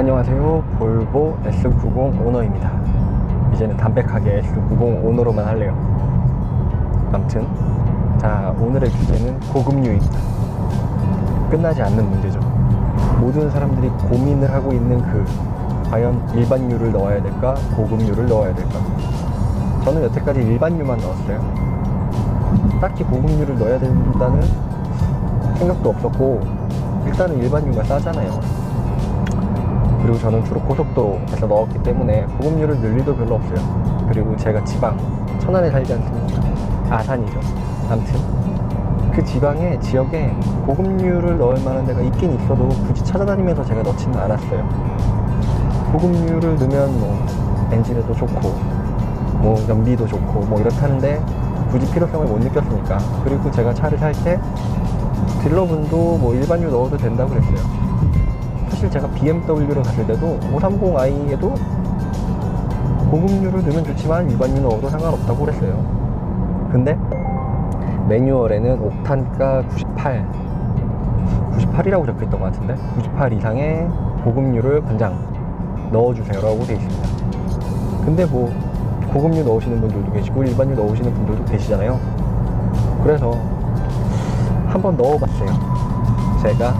안녕하세요. 볼보 S90 오너입니다. 이제는 담백하게 S90 오너로만 할래요. 아무튼 자, 오늘의 주제는 고급류입니다. 끝나지 않는 문제죠. 모든 사람들이 고민을 하고 있는 과연 일반류를 넣어야 될까 고급류를 넣어야 될까. 저는 여태까지 일반류만 넣었어요. 딱히 고급류를 넣어야 된다는 생각도 없었고, 일단은 일반류가 싸잖아요. 그리고 저는 주로 고속도로에서 넣었기 때문에 고급류를 넣을 일도 별로 없어요. 그리고 제가 지방 천안에 살지 않습니까? 아산이죠. 아무튼 그 지역에 고급류를 넣을 만한 데가 있긴 있어도 굳이 찾아다니면서 제가 넣지는 않았어요. 고급류를 넣으면 뭐 엔진에도 좋고 뭐 연비도 좋고 뭐 이렇다는데 굳이 필요성을 못 느꼈으니까. 그리고 제가 차를 살 때 딜러분도 뭐 일반류 넣어도 된다고 그랬어요. 사실 제가 BMW를 갔을 때도 530i에도 고급류를 넣으면 좋지만 일반류 넣어도 상관없다고 그랬어요. 근데 매뉴얼에는 옥탄가 98이라고 적혀있던 것 같은데 98 이상의 고급류를 권장 넣어주세요 라고 되어 있습니다. 근데 뭐 고급류 넣으시는 분들도 계시고 일반류 넣으시는 분들도 계시잖아요. 그래서 한번 넣어봤어요. 제가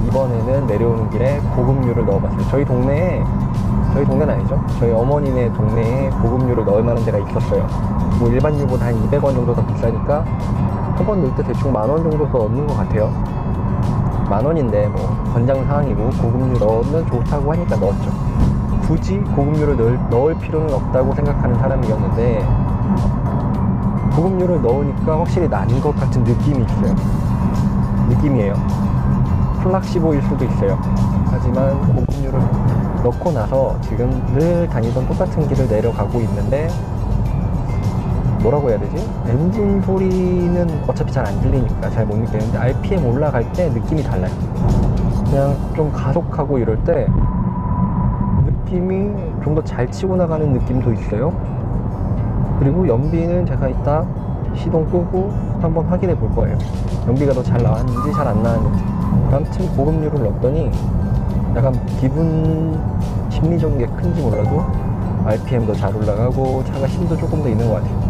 이번에는 내려오는 길에 고급류를 넣어봤어요. 저희 동네는 아니죠. 저희 어머니네 동네에 고급류를 넣을 만한 데가 있었어요. 뭐 일반류보다 한 200원 정도 더 비싸니까 한 번 넣을 때 대충 10,000원 정도 더 넣는 것 같아요. 10,000원인데 뭐 권장사항이고 고급류 넣으면 좋다고 하니까 넣었죠. 굳이 고급류를 넣을 필요는 없다고 생각하는 사람이었는데 고급류를 넣으니까 확실히 난 것 같은 느낌이 있어요. 느낌이에요. 플락시보일 수도 있어요. 하지만 고급류를 넣고 나서 지금 늘 다니던 똑같은 길을 내려가고 있는데 뭐라고 해야 되지? 엔진 소리는 어차피 잘 안 들리니까 잘 못 느끼는데 RPM 올라갈 때 느낌이 달라요. 그냥 좀 가속하고 이럴 때 느낌이 좀 더 잘 치고 나가는 느낌도 있어요. 그리고 연비는 제가 이따 시동 끄고 한번 확인해 볼 거예요. 연비가 더 잘 나왔는지 잘 안 나왔는지. 아무튼 고급류를 넣었더니 약간 기분 심리적인 게 큰지 몰라도 RPM도 잘 올라가고 차가 힘도 조금 더 있는 것 같아요.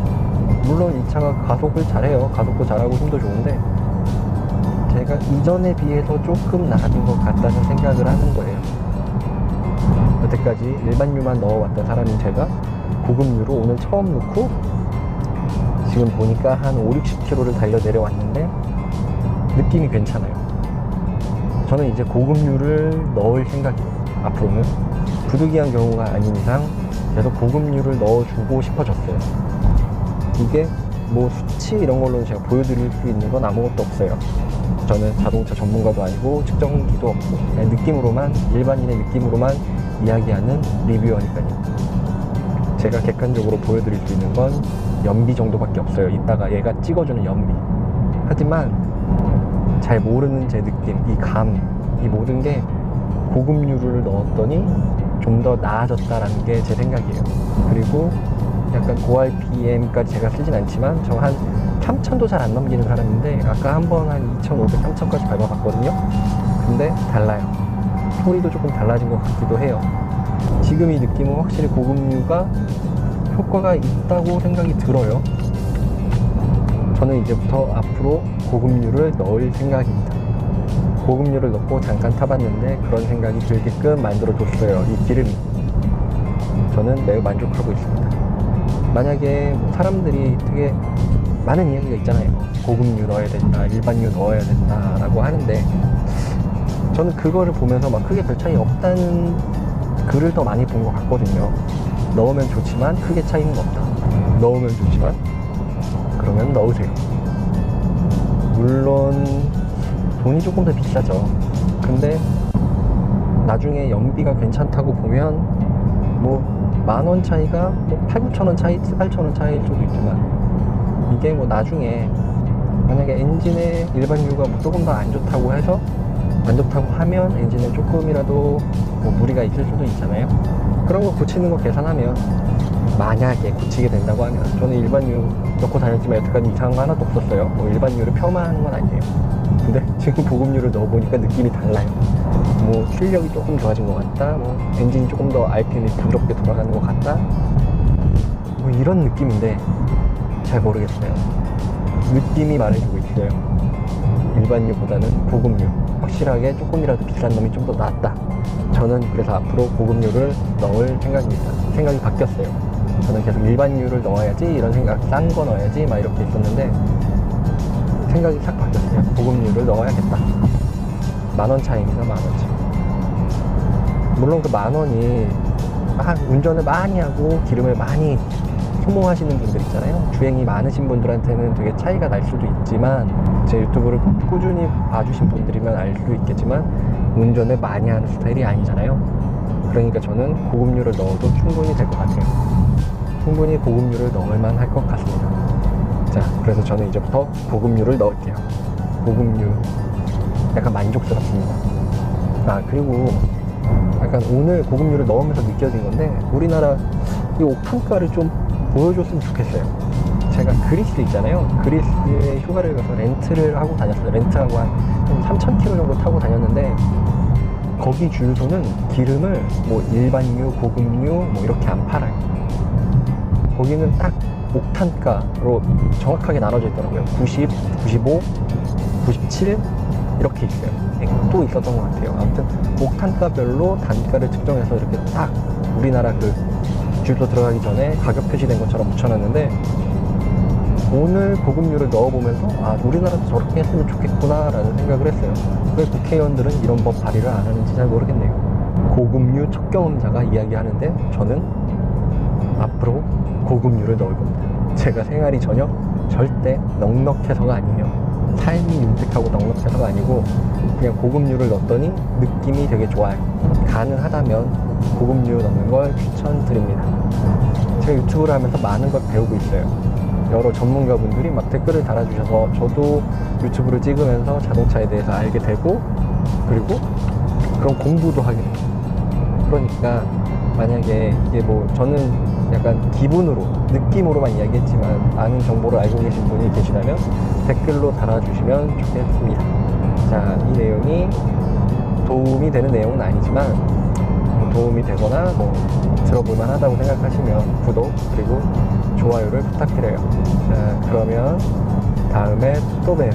물론 이 차가 가속을 잘해요. 가속도 잘하고 힘도 좋은데 제가 이전에 비해서 조금 나아진 것 같다는 생각을 하는 거예요. 여태까지 일반류만 넣어왔던 사람인 제가 고급류로 오늘 처음 넣고 지금 보니까 한 5-60km를 달려 내려왔는데 느낌이 괜찮아요. 저는 이제 고급류를 넣을 생각이에요. 앞으로는 부득이한 경우가 아닌 이상 계속 고급류를 넣어주고 싶어졌어요. 이게 뭐 수치 이런 걸로 제가 보여드릴 수 있는 건 아무것도 없어요. 저는 자동차 전문가도 아니고 측정기도 없고 그냥 느낌으로만, 일반인의 느낌으로만 이야기하는 리뷰어니까요. 제가 객관적으로 보여드릴 수 있는 건 연비 정도밖에 없어요. 이따가 얘가 찍어주는 연비. 하지만 잘 모르는 제 느낌, 이 감, 이 모든 게 고급류를 넣었더니 좀 더 나아졌다라는 게 제 생각이에요. 그리고 약간 고RPM까지 제가 쓰진 않지만 저 한 3,000도 잘 안 넘기는 사람인데 아까 한번 한 2,500, 3,000까지 밟아봤거든요. 근데 달라요. 소리도 조금 달라진 것 같기도 해요. 지금 이 느낌은 확실히 고급류가 효과가 있다고 생각이 들어요. 저는 이제부터 앞으로 고급류를 넣을 생각입니다. 고급류를 넣고 잠깐 타봤는데 그런 생각이 들게끔 만들어줬어요. 이 기름이. 저는 매우 만족하고 있습니다. 만약에 뭐 사람들이 되게 많은 이야기가 있잖아요. 고급류 넣어야 된다, 일반류 넣어야 된다 라고 하는데 저는 그거를 보면서 막 크게 별 차이 없다는 글을 더 많이 본 것 같거든요. 넣으면 좋지만 크게 차이는 없다. 넣으면 좋지만 그러면 넣으세요. 물론 돈이 조금 더 비싸죠. 근데 나중에 연비가 괜찮다고 보면 뭐 10,000원 차이가 뭐 8,000원 차이, 8,000원 차이일 수도 있지만 이게 뭐 나중에 만약에 엔진에 일반류가 뭐 조금 더 안 좋다고 해서 안 좋다고 하면 엔진에 조금이라도 뭐 무리가 있을 수도 있잖아요. 그런 거 고치는 거 계산하면 만약에 고치게 된다고 하면 저는 일반류 넣고 다녔지만 여태까지 이상한 거 하나도 없었어요. 뭐 일반류를 폄하하는 건 아니에요. 근데 지금 고급류를 넣어보니까 느낌이 달라요. 뭐 출력이 조금 좋아진 것 같다, 뭐 엔진이 조금 더 RPM이 부드럽게 돌아가는 것 같다, 뭐 이런 느낌인데 잘 모르겠어요. 느낌이 말해주고 있어요. 일반유보다는 고급유, 확실하게 조금이라도 비싼 놈이 좀 더 낫다. 저는 그래서 앞으로 고급유를 넣을 생각입니다. 생각이 바뀌었어요. 저는 계속 일반유를 넣어야지 이런 생각, 싼 거 넣어야지 막 이렇게 있었는데 생각이 싹 바뀌었어요. 고급유를 넣어야겠다. 10,000원 차이입니다. 10,000원 차이. 물론 그 10,000원이 운전을 많이 하고 기름을 많이 소모하시는 분들 있잖아요. 주행이 많으신 분들한테는 되게 차이가 날 수도 있지만, 제 유튜브를 꾸준히 봐주신 분들이면 알 수 있겠지만 운전을 많이 하는 스타일이 아니잖아요. 그러니까 저는 고급유를 넣어도 충분히 될 것 같아요. 충분히 고급유를 넣을만 할 것 같습니다. 자, 그래서 저는 이제부터 고급유를 넣을게요. 고급유 약간 만족스럽습니다. 그리고 약간 오늘 고급유를 넣으면서 느껴진 건데, 우리나라 이 옥탄가를 좀 보여줬으면 좋겠어요. 제가 그리스 있잖아요. 그리스에 휴가를 가서 렌트를 하고 다녔어요. 렌트하고 한 3,000km 정도 타고 다녔는데, 거기 주유소는 기름을 뭐 일반유, 고급유 뭐 이렇게 안 팔아요. 거기는 딱 옥탄가로 정확하게 나눠져 있더라고요. 90, 95, 97 이렇게 있어요. 또 있었던 것 같아요. 아무튼 옥탄가별로 단가를 측정해서 이렇게 딱 우리나라 그 주유소 들어가기 전에 가격 표시된 것처럼 붙여놨는데, 오늘 고급유를 넣어보면서 우리나라도 저렇게 했으면 좋겠구나 라는 생각을 했어요. 왜 국회의원들은 이런 법 발의를 안 하는지 잘 모르겠네요. 고급유 첫 경험자가 이야기하는데, 저는 앞으로 고급유를 넣을 겁니다. 제가 생활이 전혀 절대 넉넉해서가 아니에요. 삶이 윤택하고 넉넉해서가 아니고 그냥 고급유를 넣었더니 느낌이 되게 좋아요. 가능하다면 고급유 넣는 걸 추천드립니다. 제가 유튜브를 하면서 많은 걸 배우고 있어요. 여러 전문가분들이 막 댓글을 달아주셔서 저도 유튜브를 찍으면서 자동차에 대해서 알게 되고, 그리고 그런 공부도 하게 돼요. 그러니까 만약에 이게 뭐 저는 약간 기분으로, 느낌으로만 이야기했지만 아는 정보를 알고 계신 분이 계시다면 댓글로 달아주시면 좋겠습니다. 자, 이 내용이 도움이 되는 내용은 아니지만 도움이 되거나 뭐 들어볼만 하다고 생각하시면 구독 그리고 좋아요를 부탁드려요. 자, 그러면 다음에 또 봬요.